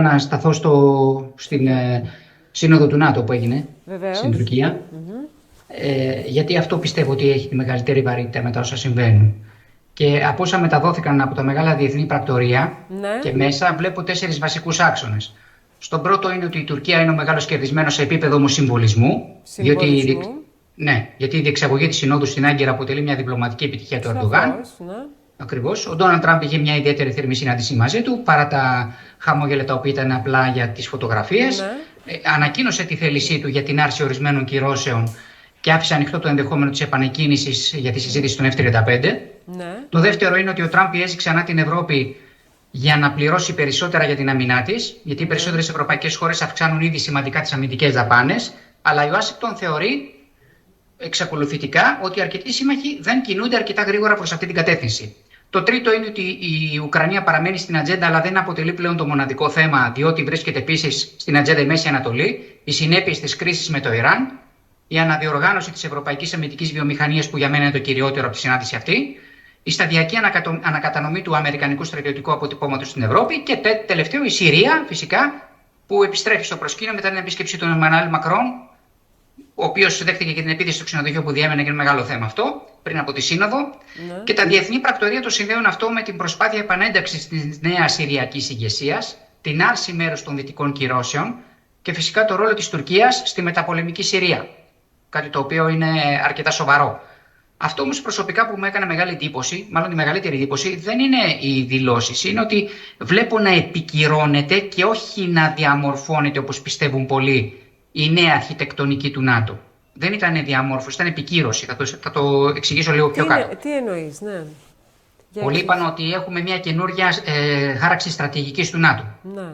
Να σταθώ στην σύνοδο του ΝΑΤΟ που έγινε στην Βεβαίως. Τουρκία, γιατί αυτό πιστεύω ότι έχει τη μεγαλύτερη βαρύτητα με τα όσα συμβαίνουν. Και από όσα μεταδόθηκαν από τα μεγάλα διεθνή πρακτορεία Ναι. και μέσα, βλέπω 4 βασικούς άξονες. Στον πρώτο είναι ότι η Τουρκία είναι ο μεγάλος κερδισμένος σε επίπεδο όμως συμβολισμού, Συμβολισμού. γιατί η διεξαγωγή της Συνόδου στην Άγκυρα αποτελεί μια διπλωματική επιτυχία του Ερντογάν. Σαφώς, ναι. Ακριβώς. Ο Ντόναλντ Τραμπ είχε μια ιδιαίτερη θερμή συνάντηση μαζί του, παρά τα χαμόγελα τα οποία ήταν απλά για τις φωτογραφίες. Ναι. Ανακοίνωσε τη θέλησή του για την άρση ορισμένων κυρώσεων και άφησε ανοιχτό το ενδεχόμενο της επανεκκίνησης για τη συζήτηση των F-35. Ναι. Το δεύτερο είναι ότι ο Τραμπ πιέζει ξανά την Ευρώπη για να πληρώσει περισσότερα για την αμυνά της, γιατί οι περισσότερες ευρωπαϊκές χώρες αυξάνουν ήδη σημαντικά τις αμυντικές δαπάνες, αλλά η Ουάσιγκτον θεωρεί εξακολουθητικά ότι αρκετοί σύμμαχοι δεν κινούνται αρκετά γρήγορα προς αυτή την κατεύθυνση. Το τρίτο είναι ότι η Ουκρανία παραμένει στην ατζέντα, αλλά δεν αποτελεί πλέον το μοναδικό θέμα, διότι βρίσκεται επίσης στην ατζέντα η Μέση Ανατολή, οι συνέπειες της κρίσης με το Ιράν, η αναδιοργάνωση της ευρωπαϊκής αμυντικής βιομηχανίας, που για μένα είναι το κυριότερο από τη συνάντηση αυτή, η σταδιακή ανακατανομή του αμερικανικού στρατιωτικού αποτυπώματος στην Ευρώπη και τελευταίο η Συρία, φυσικά, που επιστρέφει στο προσκήνιο μετά την επίσκεψη του Εμμανουέλ Μακρόν, ο οποίος δέχτηκε και την επίθεση στο ξενοδοχείο που διέμενε, και είναι μεγάλο θέμα αυτό, πριν από τη Σύνοδο. Ναι. Και τα διεθνή πρακτορεία το συνδέουν αυτό με την προσπάθεια επανένταξης της νέας Συριακής ηγεσίας, την άρση μέρους των δυτικών κυρώσεων και φυσικά το ρόλο της Τουρκίας στη μεταπολεμική Συρία. Κάτι το οποίο είναι αρκετά σοβαρό. Αυτό όμως προσωπικά που μου έκανε μεγάλη εντύπωση, μάλλον τη μεγαλύτερη εντύπωση, δεν είναι οι δηλώσεις. Είναι ότι βλέπω να επικυρώνεται και όχι να διαμορφώνεται, όπως πιστεύουν πολλοί, η νέα αρχιτεκτονική του ΝΑΤΟ. Δεν ήταν διαμόρφωση, ήταν επικύρωση. Θα το εξηγήσω λίγο πιο κάτω. Τι εννοείς, ναι. Πολλοί είπαν ότι έχουμε μια καινούργια χάραξη στρατηγικής του ΝΑΤΟ. Ναι.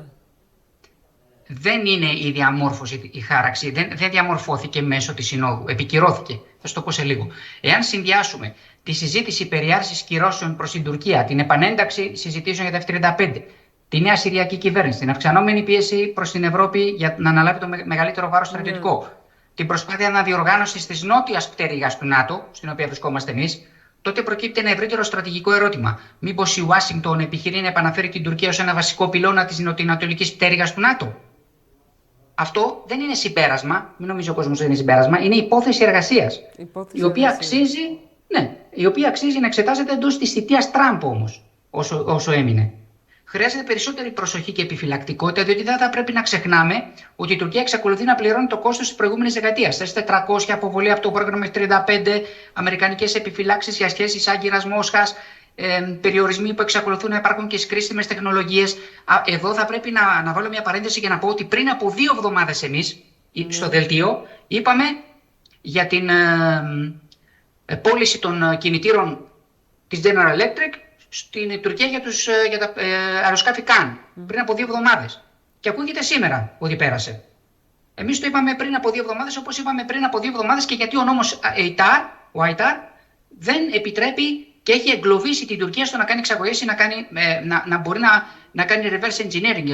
Δεν είναι η διαμόρφωση, η χάραξη, δεν διαμορφώθηκε μέσω της Συνόδου, επικυρώθηκε. Θα σου το πω σε λίγο. Εάν συνδυάσουμε τη συζήτηση περί άρσης κυρώσεων προς την Τουρκία, την επανένταξη συζητήσεων για τα F-35, τη νέα Συριακή κυβέρνηση, την αυξανόμενη πίεση προς την Ευρώπη για να αναλάβει το μεγαλύτερο βάρος στρατιωτικό, την προσπάθεια αναδιοργάνωσης της νότιας πτέρυγας του ΝΑΤΟ, στην οποία βρισκόμαστε εμείς, τότε προκύπτει ένα ευρύτερο στρατηγικό ερώτημα. Μήπως η Ουάσιγκτον επιχειρεί να επαναφέρει την Τουρκία ως ένα βασικό πυλώνα της νοτιοανατολικής πτέρυγας του ΝΑΤΟ? Αυτό δεν είναι συμπέρασμα, μην νομίζει ο κόσμος ότι είναι συμπέρασμα, είναι υπόθεση εργασίας. Η οποία αξίζει να εξετάζεται εντός της θητείας Τραμπ όμως, όσο έμεινε. Χρειάζεται περισσότερη προσοχή και επιφυλακτικότητα, διότι δεν θα πρέπει να ξεχνάμε ότι η Τουρκία εξακολουθεί να πληρώνει το κόστος της προηγούμενης δεκαετίας. Θες 400 αποβολή από το πρόγραμμα F-35, αμερικανικές επιφυλάξεις για σχέσεις Άγκυρας-Μόσχας, περιορισμοί που εξακολουθούν να υπάρχουν και στις κρίσιμες τεχνολογίες. Εδώ θα πρέπει να βάλω μια παρένθεση και να πω ότι πριν από 2 εβδομάδες εμείς, στο δελτίο, είπαμε για την πώληση των κινητήρων της General Electric στην Τουρκία για τα αεροσκάφη Καν, πριν από 2 εβδομάδες. Και ακούγεται σήμερα ότι πέρασε. Εμείς το είπαμε πριν από 2 εβδομάδες, όπως είπαμε πριν από 2 εβδομάδες και γιατί ο νόμος ο AITAR, δεν επιτρέπει και έχει εγκλωβίσει την Τουρκία στο να κάνει εξαγωγές ή να μπορεί να κάνει reverse engineering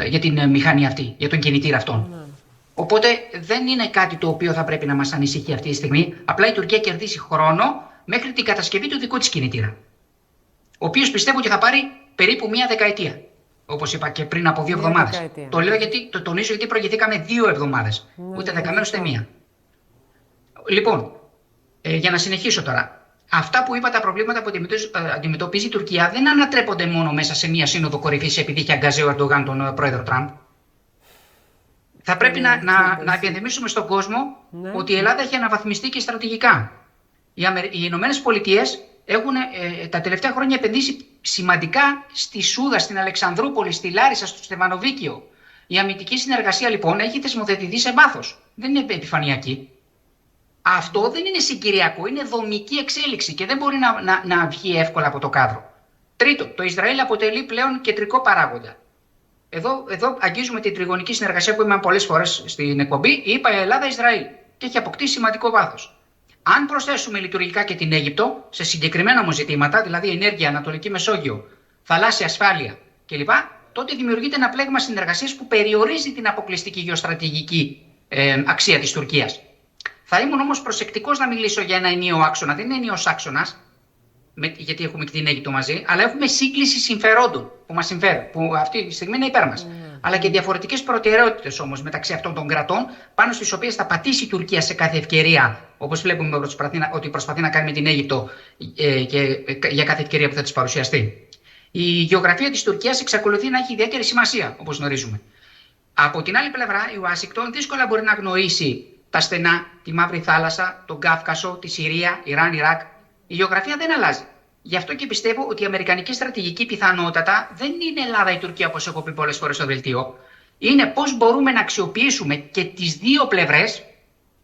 για την μηχανή αυτή, για τον κινητήρα αυτόν. Οπότε δεν είναι κάτι το οποίο θα πρέπει να μας ανησυχεί αυτή τη στιγμή. Απλά η Τουρκία κερδίσει χρόνο μέχρι την κατασκευή του δικού της κινητήρα, ο οποίος πιστεύω ότι θα πάρει περίπου 1 δεκαετία. Όπως είπα και πριν από 2 εβδομάδες. Το λέω το τονίζω γιατί προηγηθήκαμε 2 εβδομάδες. Ούτε 10 μέρες ούτε 1. Λοιπόν, για να συνεχίσω τώρα. Αυτά που είπα, τα προβλήματα που αντιμετωπίζει η Τουρκία, δεν ανατρέπονται μόνο μέσα σε μια σύνοδο κορυφής επειδή είχε αγκαζέ ο Ερντογάν τον πρόεδρο Τραμπ. Θα πρέπει να επενθυμίσουμε στον κόσμο ότι η Ελλάδα έχει αναβαθμιστεί και στρατηγικά. Οι Ηνωμένες Πολιτείες έχουν τα τελευταία χρόνια επενδύσει σημαντικά στη Σούδα, στην Αλεξανδρούπολη, στη Λάρισα, στο Στεφανοβίκιο. Η αμυντική συνεργασία λοιπόν έχει θεσμοθετηθεί σε βάθος. Δεν είναι επιφανειακή. Αυτό δεν είναι συγκυριακό, είναι δομική εξέλιξη και δεν μπορεί να βγει εύκολα από το κάδρο. Τρίτο, το Ισραήλ αποτελεί πλέον κεντρικό παράγοντα. Εδώ αγγίζουμε την τριγωνική συνεργασία που είπαμε πολλές φορές στην εκπομπή, είπα Ελλάδα-Ισραήλ και έχει αποκτήσει σημαντικό βάθος. Αν προσθέσουμε λειτουργικά και την Αίγυπτο σε συγκεκριμένα όμως ζητήματα, δηλαδή ενέργεια, Ανατολική Μεσόγειο, θαλάσσια ασφάλεια κλπ., τότε δημιουργείται ένα πλέγμα συνεργασίας που περιορίζει την αποκλειστική γεωστρατηγική αξία της Τουρκίας. Θα ήμουν όμως προσεκτικός να μιλήσω για ένα ενιαίο άξονα. Δεν είναι ενιαίος άξονας. γιατί έχουμε και την Αίγυπτο μαζί, αλλά έχουμε σύγκληση συμφερόντων που μας συμφέρουν, που αυτή τη στιγμή είναι υπέρ μας. Αλλά και διαφορετικές προτεραιότητες όμως μεταξύ αυτών των κρατών, πάνω στις οποίες θα πατήσει η Τουρκία σε κάθε ευκαιρία, όπως βλέπουμε ότι προσπαθεί να κάνει με την Αίγυπτο και για κάθε ευκαιρία που θα της παρουσιαστεί. Η γεωγραφία της Τουρκίας εξακολουθεί να έχει ιδιαίτερη σημασία, όπως γνωρίζουμε. Από την άλλη πλευρά, η Ουάσιγκτον δύσκολα μπορεί να γνωρίσει τα στενά, τη Μαύρη Θάλασσα, τον Κάφκασο, τη Συρία, Ιράν, Ιράκ. Η γεωγραφία δεν αλλάζει. Γι' αυτό και πιστεύω ότι η αμερικανική στρατηγική πιθανότατα δεν είναι Ελλάδα ή Τουρκία, όπως έχω πει πολλές φορές στο δελτίο. Είναι πώς μπορούμε να αξιοποιήσουμε και τις δύο πλευρές,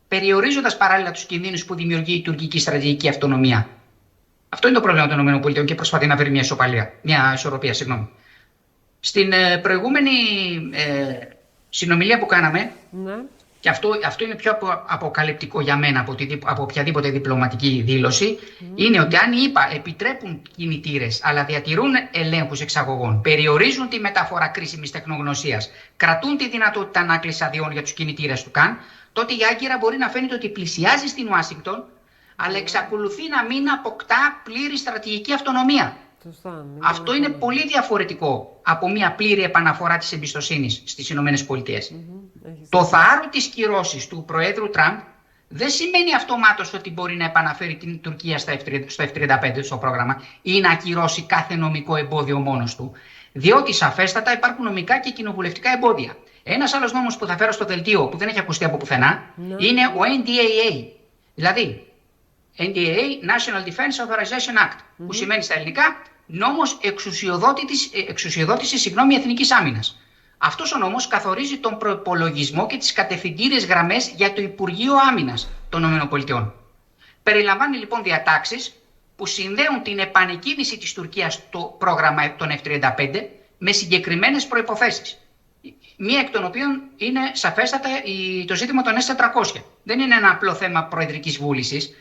περιορίζοντας παράλληλα τους κινδύνους που δημιουργεί η τουρκική στρατηγική αυτονομία. Αυτό είναι το πρόβλημα των ΗΠΑ και προσπαθεί να βρει μια ισορροπία. Στην προηγούμενη συνομιλία που κάναμε, ναι. Και αυτό είναι πιο αποκαλυπτικό για μένα από οποιαδήποτε διπλωματική δήλωση, είναι ότι αν οι ΗΠΑ επιτρέπουν κινητήρες αλλά διατηρούν ελέγχους εξαγωγών, περιορίζουν τη μεταφορά κρίσιμης τεχνογνωσίας, κρατούν τη δυνατότητα ανάκλησης αδειών για τους κινητήρες του ΚΑΝ, τότε η Άγκυρα μπορεί να φαίνεται ότι πλησιάζει στην Ουάσιγκτον, αλλά εξακολουθεί να μην αποκτά πλήρη στρατηγική αυτονομία. Αυτό είναι πολύ διαφορετικό από μια πλήρη επαναφορά της εμπιστοσύνης στις ΗΠΑ. Το θάρρο της κυρώσης του Προέδρου Τραμπ δεν σημαίνει αυτομάτως ότι μπορεί να επαναφέρει την Τουρκία στο F-35 στο πρόγραμμα ή να ακυρώσει κάθε νομικό εμπόδιο μόνος του. Διότι σαφέστατα υπάρχουν νομικά και κοινοβουλευτικά εμπόδια. Ένας άλλος νόμος που θα φέρω στο δελτίο, που δεν έχει ακουστεί από πουθενά, είναι ο NDAA. Δηλαδή, NDAA, National Defense Authorization Act, που σημαίνει στα ελληνικά νόμος εξουσιοδότησης εθνικής άμυνας. Αυτός ο νόμος καθορίζει τον προϋπολογισμό και τις κατευθυντήριες γραμμές για το Υπουργείο Άμυνας των ΗΠΑ. Περιλαμβάνει λοιπόν διατάξεις που συνδέουν την επανεκκίνηση της Τουρκίας στο πρόγραμμα των F-35 με συγκεκριμένες προϋποθέσεις. Μία εκ των οποίων είναι σαφέστατα το ζήτημα των S-400. Δεν είναι ένα απλό θέμα προεδρικής βούλησης.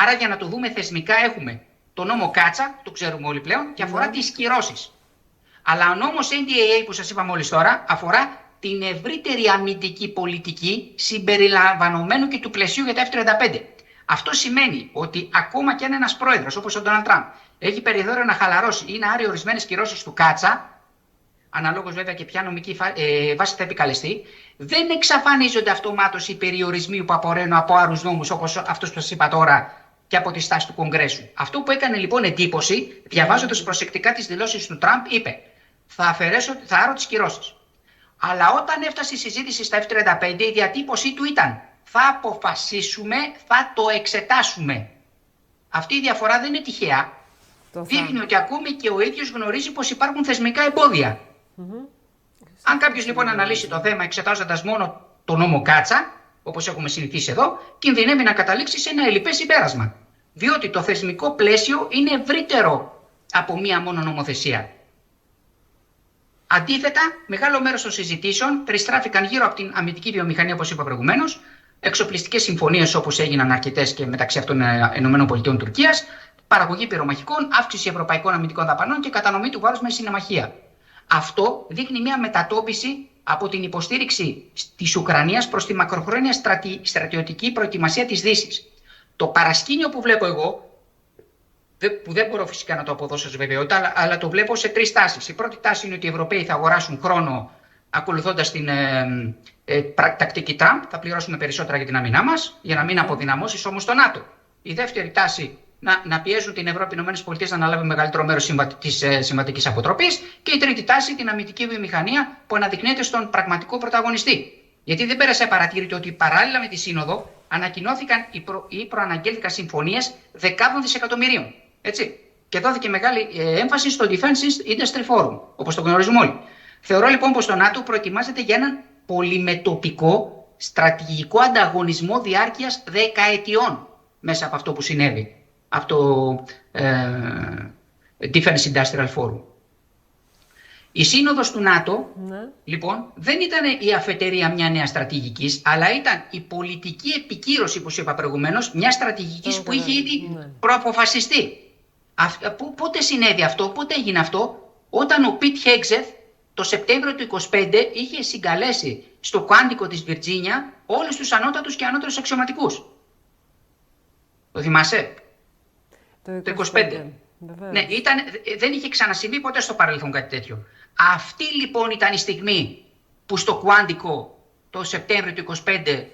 Άρα, για να το δούμε θεσμικά, έχουμε το νόμο Κάτσα, το ξέρουμε όλοι πλέον, και αφορά τις κυρώσεις. Αλλά ο νόμος NDAA που σας είπα μόλις τώρα αφορά την ευρύτερη αμυντική πολιτική συμπεριλαμβανομένου και του πλαισίου για τα F-35. Αυτό σημαίνει ότι ακόμα και αν ένας πρόεδρος όπως ο Ντόναλντ Τραμπ έχει περιθώριο να χαλαρώσει ή να άρει ορισμένες κυρώσεις του Κάτσα, αναλόγως βέβαια και ποια νομική βάση θα επικαλεστεί, δεν εξαφανίζονται αυτομάτως οι περιορισμοί που απορρέουν από άρους νόμους όπως αυτός που σας είπα τώρα και από τη στάση του Κογκρέσου. Αυτό που έκανε λοιπόν εντύπωση, διαβάζοντας προσεκτικά τις δηλώσεις του Τραμπ, είπε: θα άρω τις κυρώσεις. Αλλά όταν έφτασε η συζήτηση στα F-35, η διατύπωσή του ήταν: θα αποφασίσουμε, θα το εξετάσουμε. Αυτή η διαφορά δεν είναι τυχαία. Δείχνει ότι ακόμη και ο ίδιος γνωρίζει πως υπάρχουν θεσμικά εμπόδια. Αν κάποιος λοιπόν αναλύσει το θέμα εξετάζοντας μόνο το νόμο Κάτσα, όπως έχουμε συνηθίσει εδώ, κινδυνεύει να καταλήξει σε ένα ελλειπές συμπέρασμα. Διότι το θεσμικό πλαίσιο είναι ευρύτερο από μία μόνο νομοθεσία. Αντίθετα, μεγάλο μέρος των συζητήσεων περιστράφηκαν γύρω από την αμυντική βιομηχανία, όπως είπα προηγουμένως, εξοπλιστικές συμφωνίες όπως έγιναν αρκετές και μεταξύ αυτών ΗΠΑ, Τουρκίας, παραγωγή πυρομαχικών, αύξηση ευρωπαϊκών αμυντικών δαπανών και κατανομή του βάρους με συνεμαχία. Αυτό δείχνει μια μετατόπιση από την υποστήριξη της Ουκρανίας προς τη μακροχρόνια στρατιωτική προετοιμασία της Δύσης. Το παρασκήνιο που βλέπω εγώ, που δεν μπορώ φυσικά να το αποδώσω σε βεβαιότητα, αλλά το βλέπω σε τρεις τάσεις. Η πρώτη τάση είναι ότι οι Ευρωπαίοι θα αγοράσουν χρόνο ακολουθώντας την τακτική Τραμπ, θα πληρώσουμε περισσότερα για την άμυνά μας, για να μην αποδυναμώσεις όμως το ΝΑΤΟ. Η δεύτερη τάση, να πιέζουν την Ευρώπη, οι ΗΠΑ να αναλάβουν μεγαλύτερο μέρος της συμβατικής αποτροπής. Και η τρίτη τάση, την αμυντική βιομηχανία που αναδεικνύεται στον πραγματικό πρωταγωνιστή. Γιατί δεν πέρασε παρατήρητο ότι παράλληλα με τη Σύνοδο ανακοινώθηκαν ή προαναγγέλθηκαν συμφωνίες δεκάδων δισεκατομμυρίων. Έτσι. Και δόθηκε μεγάλη έμφαση στο Defense Industry Forum, όπως το γνωρίζουμε όλοι. Θεωρώ λοιπόν πως το ΝΑΤΟ προετοιμάζεται για έναν πολυμετωπικό στρατηγικό ανταγωνισμό διάρκειας δεκαετιών μέσα από αυτό που συνέβη. Από το Defense Industrial Forum. Η σύνοδος του ΝΑΤΟ, λοιπόν, δεν ήταν η αφετηρία μια νέα στρατηγικής, αλλά ήταν η πολιτική επικύρωση, που σου είπα προηγουμένως, μια στρατηγικής που είχε ήδη προαποφασιστεί. Πότε συνέβη αυτό, πότε έγινε αυτό? Όταν ο Πιτ Χέγκσεθ το Σεπτέμβριο του 1925 είχε συγκαλέσει στο Κουάντικο της Βιρτζίνια όλους τους ανώτατους και ανώτερους αξιωματικούς. Το θυμάσαι? Το 25. Ναι, δεν είχε ξανασυμβεί ποτέ στο παρελθόν κάτι τέτοιο. Αυτή λοιπόν ήταν η στιγμή που στο Κουάντικο το Σεπτέμβριο του 25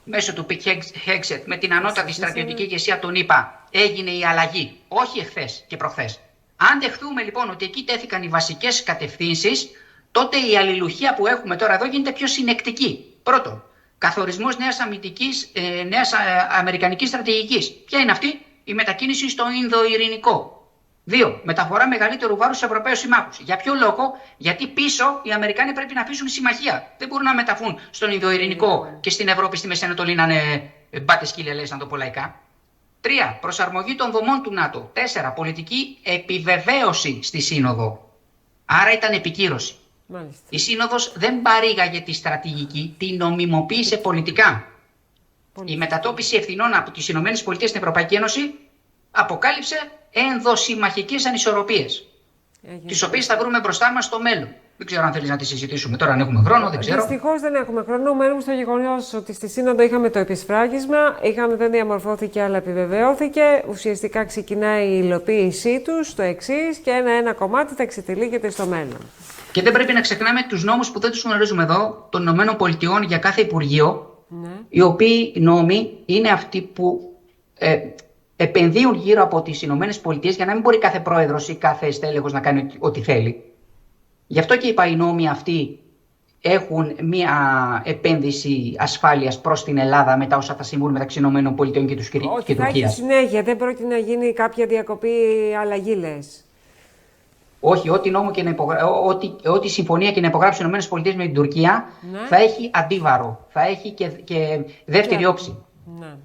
μέσω του Πιτ Χέγκσετ με την ανώτατη στρατιωτική ηγεσία των ΗΠΑ έγινε η αλλαγή. Όχι εχθές και προχθές. Αν δεχθούμε λοιπόν ότι εκεί τέθηκαν οι βασικές κατευθύνσεις, τότε η αλληλουχία που έχουμε τώρα εδώ γίνεται πιο συνεκτική. Πρώτον, καθορισμός νέας αμερικανικής στρατηγικής. Ποια είναι αυτή? Η μετακίνηση στο Ινδοειρηνικό. 2. Μεταφορά μεγαλύτερου βάρους στους Ευρωπαίους συμμάχους. Για ποιο λόγο? Γιατί πίσω οι Αμερικάνοι πρέπει να αφήσουν συμμαχία. Δεν μπορούν να μεταφούν στον Ινδοειρηνικό και στην Ευρώπη, στη Μέση Ανατολή να είναι μπάτες σκύλελες, να το πω λαϊκά. 3. Προσαρμογή των δομών του ΝΑΤΟ. 4. Πολιτική επιβεβαίωση στη Σύνοδο. Άρα ήταν επικύρωση. Μάλιστα. Η Σύνοδος δεν παρήγαγε τη στρατηγική, την νομιμοποίησε πολιτικά. Η μετατόπιση ευθυνών από τις ΗΠΑ στην Ευρωπαϊκή Ένωση αποκάλυψε ενδοσυμμαχικές ανισορροπίες, τις οποίες θα βρούμε μπροστά μας στο μέλλον. Δεν ξέρω αν θέλεις να τις συζητήσουμε τώρα, αν έχουμε χρόνο, δεν ξέρω. Δυστυχώς δεν έχουμε χρόνο. Μένουμε στο γεγονός ότι στη Σύνοδο είχαμε το επισφράγισμα, δεν διαμορφώθηκε αλλά επιβεβαιώθηκε. Ουσιαστικά ξεκινάει η υλοποίησή τους, το εξής, και ένα κομμάτι θα εξετυλίγεται στο μέλλον. Και δεν πρέπει να ξεχνάμε τους νόμους που δεν τους γνωρίζουμε εδώ, των ΗΠΑ για κάθε Υπουργείο, οι οποίοι νόμοι είναι αυτοί που επενδύουν γύρω από τις ΗΠΑ για να μην μπορεί κάθε πρόεδρος ή κάθε στέλεχος να κάνει ό,τι θέλει. Γι' αυτό και είπα, οι νόμοι αυτοί έχουν μια επένδυση ασφάλειας προς την Ελλάδα μετά όσα θα συμβούν μεταξύ ΗΠΑ και Τουρκίας. Όχι, θα έχει συνέχεια, δεν πρόκειται να γίνει κάποια διακοπή, αλλαγή λες. Όχι, ό,τι συμφωνία και να υπογράψουν οι ΗΠΑ με την Τουρκία θα έχει αντίβαρο, θα έχει και δεύτερη όψη. Ναι.